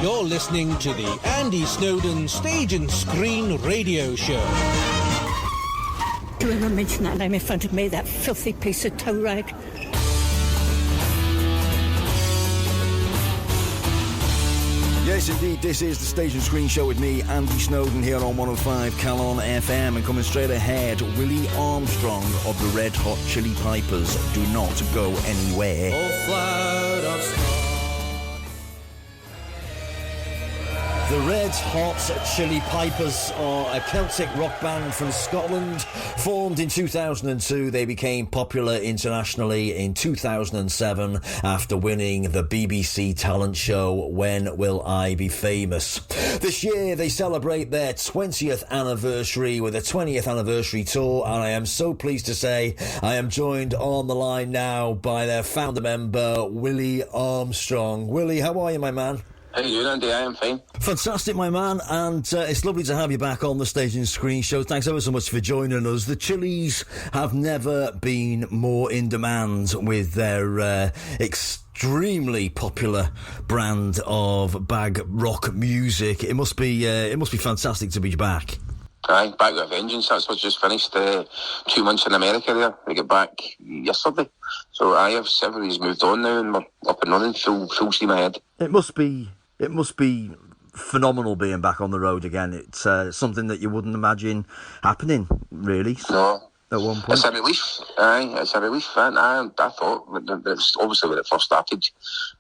You're listening to the Andy Snowden Stage and Screen Radio Show. Do you ever mention that name in front of me, that filthy piece of toe rag? Yes, indeed, this is the Stage and Screen Show with me, Andy Snowden, here on 105 Calon FM, and coming straight ahead, Willie Armstrong of the Red Hot Chilli Pipers. Do not go anywhere. Oh, flight of stars. The Red Hot Chilli Pipers are a Celtic rock band from Scotland. Formed in 2002, they became popular internationally in 2007 after winning the BBC talent show When Will I Be Famous. This year they celebrate their 20th anniversary with a 20th anniversary tour, and I am so pleased to say I am joined on the line now by their founder member, Willie Armstrong. Willie, how are you, my man? How you doing, Andy? I am fine. Fantastic, my man, and it's lovely to have you back on the Stage and Screen Show. Thanks ever so much for joining us. The Chillies have never been more in demand with their extremely popular brand of bag rock music. It must be fantastic to be back. Aye, back with a vengeance. That's what's just finished 2 months in America there. We get back yesterday. So everybody's moved on now and we're up and running full steam ahead. It must be phenomenal being back on the road again. It's something that you wouldn't imagine happening, really. No. At one point. It's a relief. Aye, it's a relief. And I thought, obviously when it first started,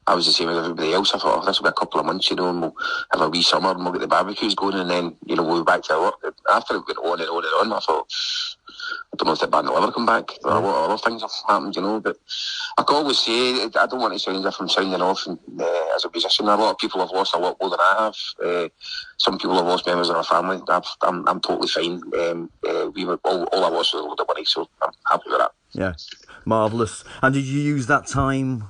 I was the same as everybody else. I thought, this will be a couple of months, and we'll have a wee summer and we'll get the barbecues going, and then, we'll be back to work. After it went on and on and on, I thought, I don't know if the band will ever come back. A lot of other things have happened, but I can always say, I don't want to sound as if I'm sounding off as a musician. A lot of people have lost a lot more than I have. Some people have lost members of their family. I'm totally fine. We were all I lost was a lot of money, so I'm happy with that. Yeah, marvellous. And did you use that time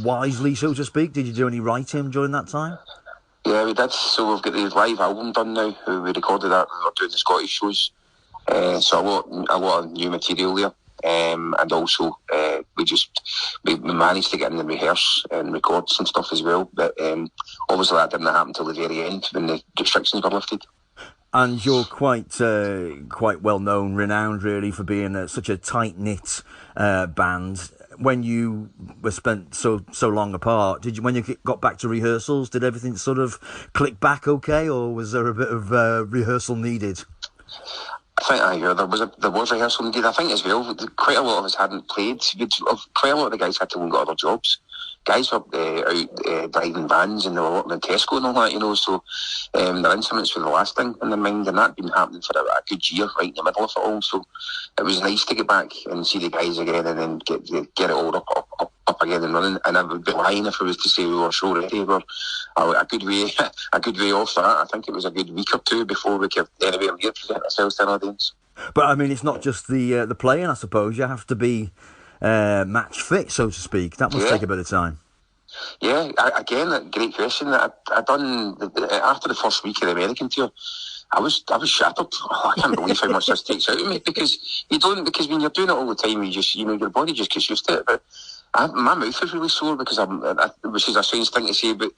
wisely, so to speak? Did you do any writing during that time? Yeah, we did. So we've got the live album done now. We recorded that. We're doing the Scottish shows. So a lot of new material there, and also we managed to get in and rehearse and record some stuff as well. But obviously that didn't happen till the very end when the restrictions were lifted. And you're quite well known, renowned really for being such a tight knit band. When you were spent so long apart, when you got back to rehearsals, did everything sort of click back okay, or was there a bit of rehearsal needed? I think there was rehearsal indeed. I think as well, quite a lot of us hadn't played. Quite a lot of the guys had to go and get other jobs. Guys were out driving vans and they were working in Tesco and all that, so their instruments were the last thing in their mind, and that had been happening for a good year right in the middle of it all. So it was nice to get back and see the guys again and then get it all up again and running. And I would be lying if I was to say we were show ready. We were a good way off that. I think it was a good week or two before we could anywhere near present ourselves to an audience. But I mean, it's not just the playing, I suppose. You have to be match fit, so to speak. That must take a bit of time. Yeah, again, a great question. I done after the first week of the American tour. I was shattered. I can't believe how much this takes out of me because when you're doing it all the time, you just your body just gets used to it. But my mouth is really sore because which is a strange thing to say, but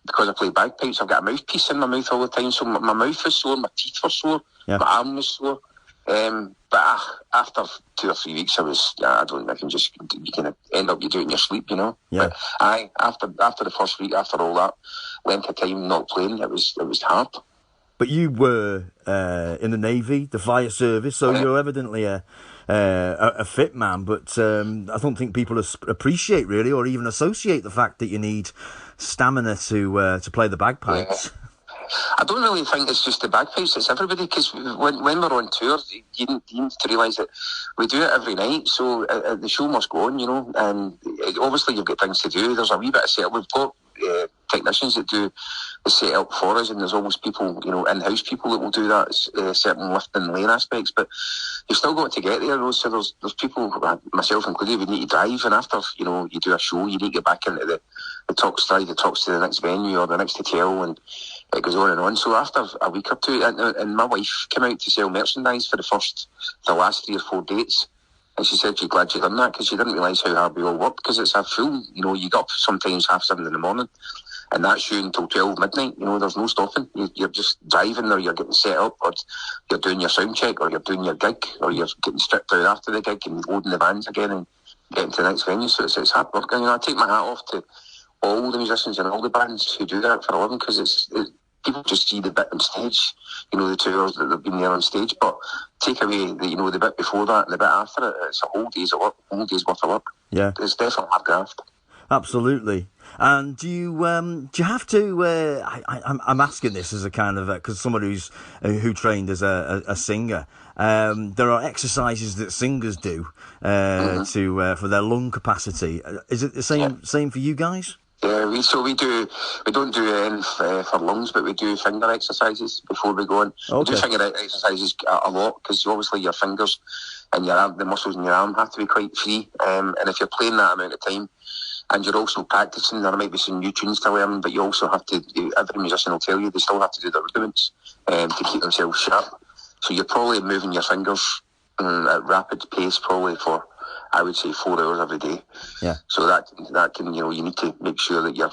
because I play bagpipes, I've got a mouthpiece in my mouth all the time, so my mouth was sore, my teeth were sore, my arm was sore. But after 2 or 3 weeks, I don't think you can end up you do it in your sleep, Yeah. But after the first week, after all that length of time not playing, it was hard. But you were in the Navy, the fire service, so you're evidently a fit man. But I don't think people appreciate really, or even associate the fact that you need stamina to play the bagpipes. Yeah. I don't really think it's just the bagpipes, it's everybody, because when we're on tour, you need to realise that we do it every night, so the show must go on, and obviously you've got things to do. There's a wee bit of setup. We've got technicians that do the setup for us, and there's always people, in-house people that will do that, certain lifting and laying aspects, but you've still got to get there, so there's people, myself included, we need to drive, and after, you do a show, you need to get back into the talks to the next venue or the next hotel, and it goes on and on. So after a week or two, and my wife came out to sell merchandise for the last 3 or 4 dates, and she said she's glad she'd done that because she didn't realise how hard we all worked, because it's a full, you get up sometimes 7:30 in the morning, and that's you until 12 midnight. You know, there's no stopping. You're just driving, or you're getting set up, or you're doing your sound check, or you're doing your gig, or you're getting stripped out after the gig and loading the vans again and getting to the next venue. So it's hard work. And, you know, I take my hat off to all the musicians and all the bands who do that for a living, because people just see the bit on stage, you know, the 2 hours that they've been there on stage, but take away the bit before that and the bit after it, it's a whole day's worth of work. Yeah. It's definitely hard graft. Absolutely. And do you have to? I'm asking this as a kind of because somebody who trained as a singer. There are exercises that singers do for their lung capacity. Is it the same for you guys? Yeah, we don't do any for lungs, but we do finger exercises before we go on. Okay. We do finger exercises a lot, because obviously your fingers and your arm, the muscles in your arm have to be quite free. And if you're playing that amount of time, and you're also practicing, there might be some new tunes to learn, but you also have to, every musician will tell you, they still have to do the rudiments to keep themselves sharp. So you're probably moving your fingers at rapid pace, probably for, I would say, 4 hours every day. Yeah. So that can, you know, you need to make sure that your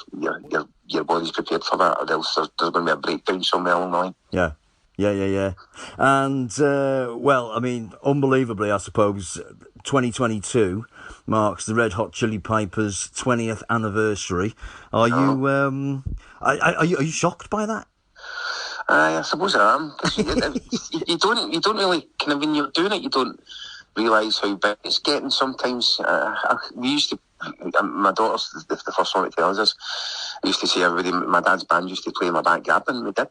body's prepared for that, or else there's going to be a breakdown somewhere along the line. Yeah. Yeah. And, well, I mean, unbelievably, I suppose, 2022 marks the Red Hot Chili Pipers' 20th anniversary. Are you shocked by that? I suppose I am. You don't really, kind of, when you're doing it, you don't realise how big it's getting sometimes. We used to, my daughter's the first one to tell us this. I used to say everybody, my dad's band used to play in my back garden. We did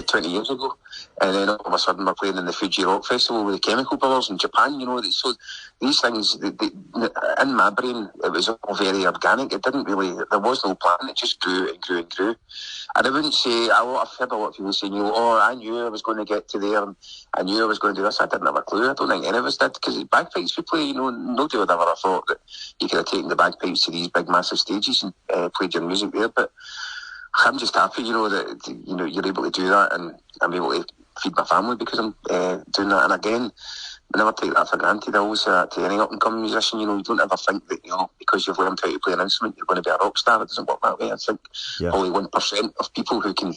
20 years ago, and then all of a sudden we're playing in the Fuji Rock Festival with the Chemical Brothers in Japan. You know, so these things, in my brain, it was all very organic. It didn't really, there was no plan. It just grew and grew and grew. And I wouldn't say, I've heard a lot of people saying, you know, oh, I knew I was going to get to there, and I knew I was going to do this. I didn't have a clue. I don't think any of us did, because the bagpipes we play, you know, nobody would ever have thought that you could have taken the bagpipes to these big, massive stages and played your music there. But I'm just happy, you know, that, you know, you're able to do that, and I'm able to feed my family because I'm doing that. And again, I never take that for granted. I always say that to any up-and-coming musician, you know, you don't ever think that, you know, because you've learned how to play an instrument, you're going to be a rock star. It doesn't work that way. I think only 1% of people who can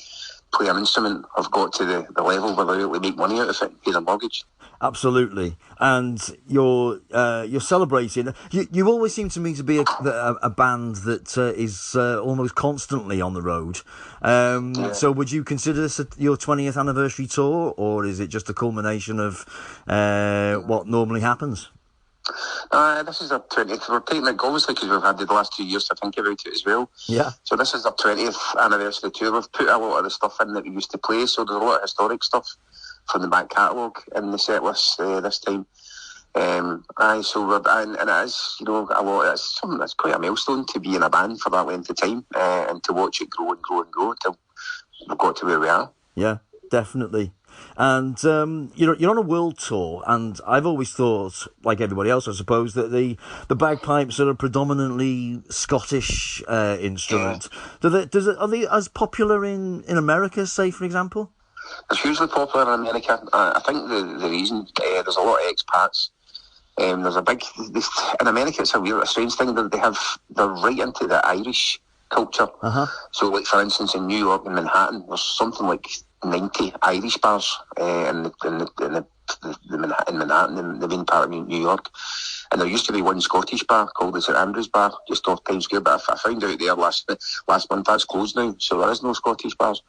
play an instrument have got to the level where they're able to make money out of it and pay their mortgage. Absolutely. And you're celebrating. You always seem to me to be a band that is almost constantly on the road. So would you consider this your 20th anniversary tour, or is it just a culmination of what normally happens? This is our 20th. We're taking it, obviously, because we've had the last 2 years to think about it as well. Yeah. So this is our 20th anniversary tour. We've put a lot of the stuff in that we used to play, so there's a lot of historic stuff from the back catalogue in the set list this time. And it is, you know, a lot. It's something that's quite a milestone to be in a band for that length of time and to watch it grow and grow and grow until we've got to where we are. Yeah, definitely. And you're on a world tour, and I've always thought, like everybody else, I suppose, that the bagpipes are a predominantly Scottish instrument. Yeah. Are they as popular in America, say, for example? It's hugely popular in America. I think the reason, there's a lot of expats. There's a big, in America, it's a strange thing that they're right into the Irish culture. So, like, for instance, in New York and Manhattan, there's something like 90 Irish bars in Manhattan, in the main part of New York. And there used to be one Scottish bar called the St Andrews Bar, just off Times Square, but I found out there last month that's closed now, so there is no Scottish bars.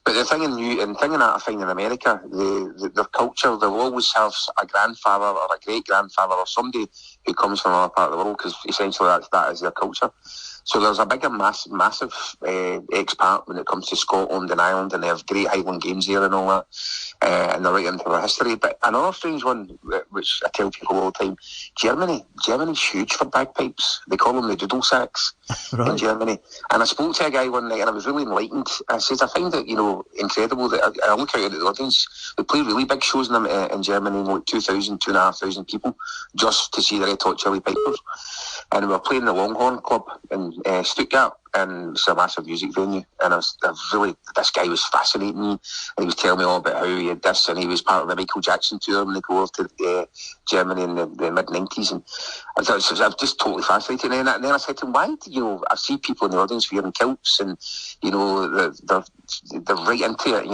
But the thing that I find in America, their culture, they'll always have a grandfather or a great-grandfather or somebody who comes from another part of the world, because essentially that is their culture. So there's a bigger, massive expat when it comes to Scotland and Ireland, and they have great Highland games there and all that, and they're right into their history. But another strange one, which I tell people all the time, Germany's huge for bagpipes. They call them the doodle sacks in Germany. And I spoke to a guy one night, and I was really enlightened. I said, I find it, you know, incredible that I look out at the audience. They play really big shows in Germany, like 2,000, 2,500 people, just to see the Red Hot Chili Pipers. And we were playing the Longhorn Club in Stuttgart, and it's a massive music venue, and this guy was fascinating me, and he was telling me all about how he had this, and he was part of the Michael Jackson tour when they go over to Germany in the mid-90s, and I was just totally fascinated. And then I said to him, why do I see people in the audience wearing kilts, and they're right into it,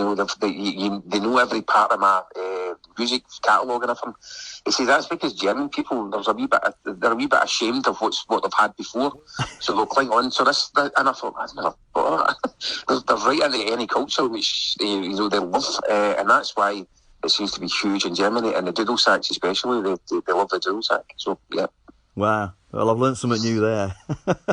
they know every part of my music catalogue and everything. He says that's because German people, they're a wee bit ashamed of what they've had before, so they'll cling on. And I thought, I've never thought of that. They're right into any culture which they love, and that's why it seems to be huge in Germany, and the doodle sacks especially. They love the doodle sack. So yeah. Wow. Well, I've learned something new there.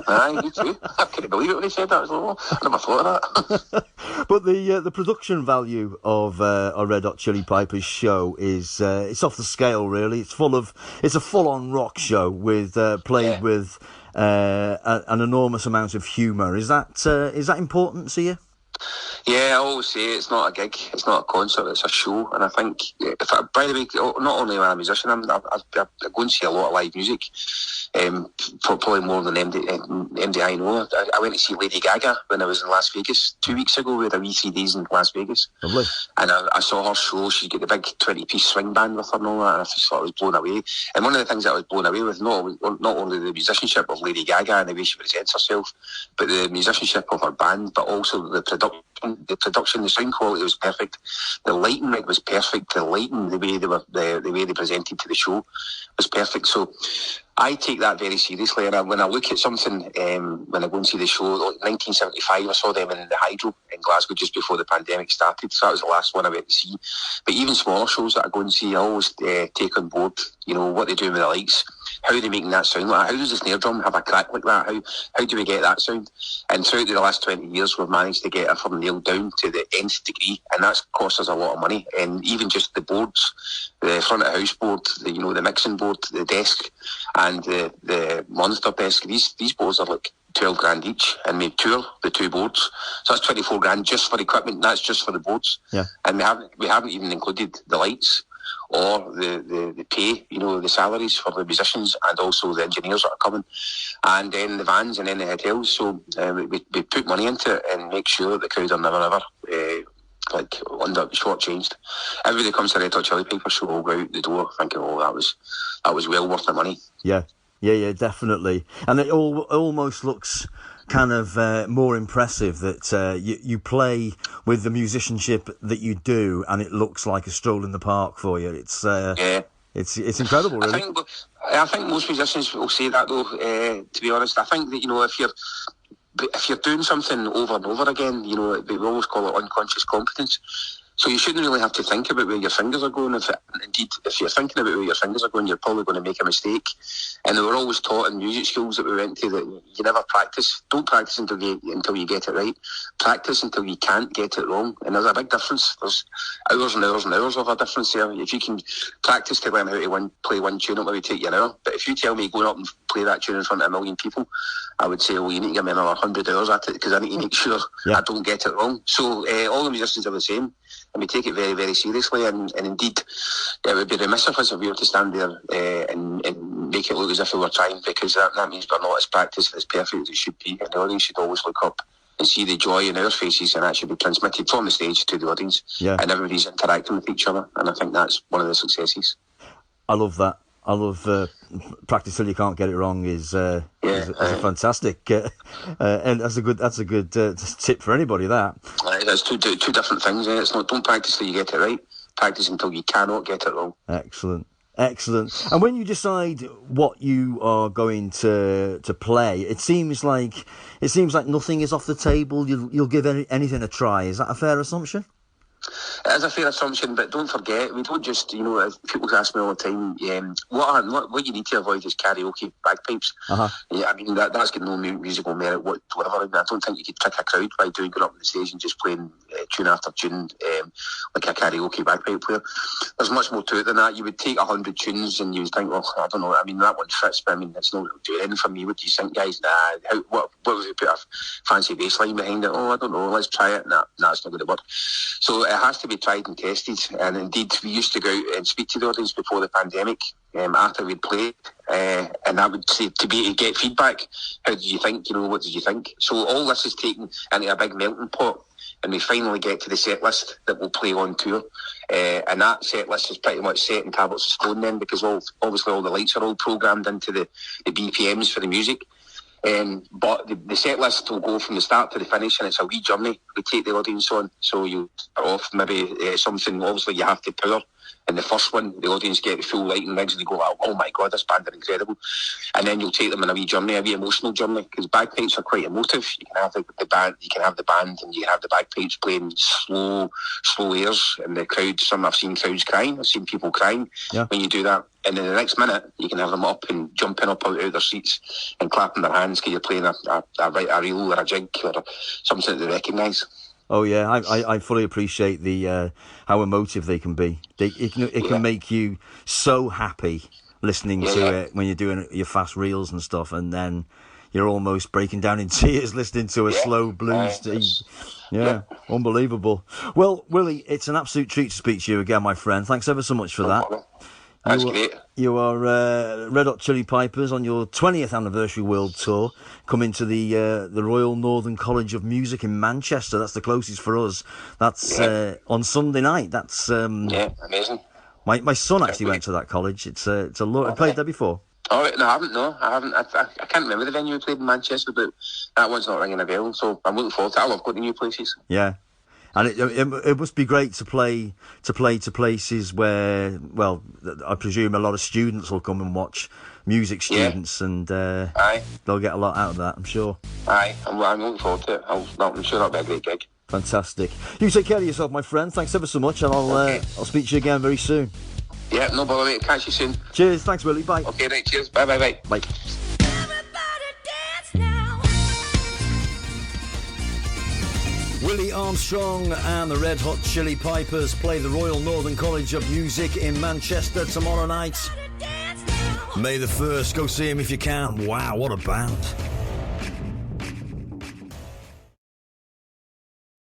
Aye, me too. I couldn't believe it when he said that. I never thought of that. But the production value of a Red Hot Chili Pipers show is it's off the scale, really. It's a full-on rock show with played with an enormous amount of humour. Is that important to you? Yeah, I always say it's not a gig, it's not a concert, it's a show. And I think, by the way, not only am I a musician, I go and see a lot of live music, probably more than MDI know. I went to see Lady Gaga when I was in Las Vegas 2 weeks ago. We had a wee 3 days in Las Vegas. Lovely. And I saw her show. She's got the big 20-piece swing band with her and all that, and I just thought I was blown away. And one of the things that I was blown away with, not only the musicianship of Lady Gaga and the way she presents herself, but the musicianship of her band, but also the production, the sound quality was perfect. The lighting was perfect. The lighting, the way they presented to the show was perfect. So I take that very seriously, and when I look at something, when I go and see the show, like 1975, I saw them in the Hydro in Glasgow just before the pandemic started, so that was the last one I went to see. But even smaller shows that I go and see, I always take on board, what they're doing with the lights. How are they making that sound like that? How does the snare drum have a crack like that? How do we get that sound? And throughout the last 20 years, we've managed to get it from nailed down to the nth degree, and that's cost us a lot of money. And even just the boards, the front of house board, the mixing board, the desk, and the monster desk, these boards are like 12 grand each, and we tour the 2 boards, so that's 24 grand just for equipment. That's just for the boards. Yeah. And we haven't even included the lights or the pay, the salaries for the musicians and also the engineers that are coming, and then the vans and then the hotels. So we put money into it and make sure that the crowd are never short-changed. Everybody comes to Red Hot Chili Pipers show will go out the door thinking, that was well worth the money. Yeah, definitely. And it almost looks kind of more impressive that you play with the musicianship that you do, and it looks like a stroll in the park for you. It's incredible, really. I think most musicians will say that, though. To be honest, I think that if you're doing something over and over again, we always call it unconscious competence. So you shouldn't really have to think about where your fingers are going. If you're thinking about where your fingers are going, you're probably going to make a mistake. And we were always taught in music schools that we went to that you never practice. Don't practice until you get it right. Practice until you can't get it wrong. And there's a big difference. There's hours and hours and hours of a difference there. If you can practice to learn how to play one tune, it'll maybe take you an hour. But if you tell me going up and play that tune in front of 1 million people, I would say, you need to give me another 100 hours at it, because I need to make sure I don't get it wrong. So all the musicians are the same, and we take it very, very seriously. And indeed, it would be remiss of us if we were to stand there and make it look as if we were trying, because that means we're not as practiced, as perfect as it should be. And the audience should always look up and see the joy in our faces, and that should be transmitted from the stage to the audience. Yeah. And everybody's interacting with each other, and I think that's one of the successes. I love that. I love practice till you can't get it wrong is a fantastic and that's a good tip for anybody. That's two different things. It's not don't practice till you get it right. Practice until you cannot get it wrong. Excellent. And when you decide what you are going to play, it seems like nothing is off the table. You'll give anything a try. Is that a fair assumption? It is a fair assumption, but don't forget, we don't just, people ask me all the time, what you need to avoid is karaoke bagpipes. Uh-huh. Yeah, I mean, that's got no musical merit whatsoever. I don't think you could trick a crowd by going up on the stage and just playing tune after tune like a karaoke bagpipe player. There's much more to it than that. You would take 100 tunes and you would think, I don't know, I mean, that one fits, but I mean, it's not doing anything for me. What do you think, guys? What if we put a fancy bass line behind it? I don't know, let's try it. Nah, it's not going to work. So it has to be tried and tested. And indeed, we used to go out and speak to the audience before the pandemic, after we'd played, and that would say to get feedback. How did you think? What did you think? So all this is taken into a big melting pot, and we finally get to the set list that we'll play on tour. And that set list is pretty much set in tablets of stone then, because obviously all the lights are all programmed into the BPMs for the music. But the set list will go from the start to the finish, and it's a wee journey we take the audience on. So you start off maybe something obviously you have to power. In the first one, the audience get the full lighting rigs and they go, oh my God, this band are incredible. And then you'll take them on a wee journey, a wee emotional journey, because bagpipes are quite emotive. You can have the band, and you can have the bagpipes playing slow airs, and the crowd. I've seen crowds crying. I've seen people crying when you do that. And then the next minute, you can have them up and jumping up out of their seats and clapping their hands because you're playing a reel or a jig or something that they recognise. Oh yeah, I fully appreciate the how emotive they can be. It can make you so happy listening to it when you're doing your fast reels and stuff, and then you're almost breaking down in tears listening to a slow blues. Unbelievable. Well, Willie, it's an absolute treat to speak to you again, my friend. Thanks ever so much for that. That's great. You are Red Hot Chilli Pipers on your 20th anniversary world tour, coming to the Royal Northern College of Music in Manchester. That's the closest for us. That's on Sunday night. That's amazing. My son actually went to that college. It's a lot. I played there before. Oh no, I haven't. I can't remember the venue we played in Manchester, but that one's not ringing a bell. So I'm looking forward to it. I love going to new places. Yeah. And it must be great to play to places where, well, I presume a lot of students will come and watch music students, and they'll get a lot out of that, I'm sure. I'm looking forward to it. I'm sure that'll be a great gig. Fantastic. You take care of yourself, my friend. Thanks ever so much, and I'll speak to you again very soon. Yeah, no bother, mate. Catch you soon. Cheers. Thanks, Willie. Bye. Okay, right. Cheers. Bye. Bye. Willie Armstrong and the Red Hot Chilli Pipers play the Royal Northern College of Music in Manchester tomorrow night. May the 1st. Go see him if you can. Wow, what a band.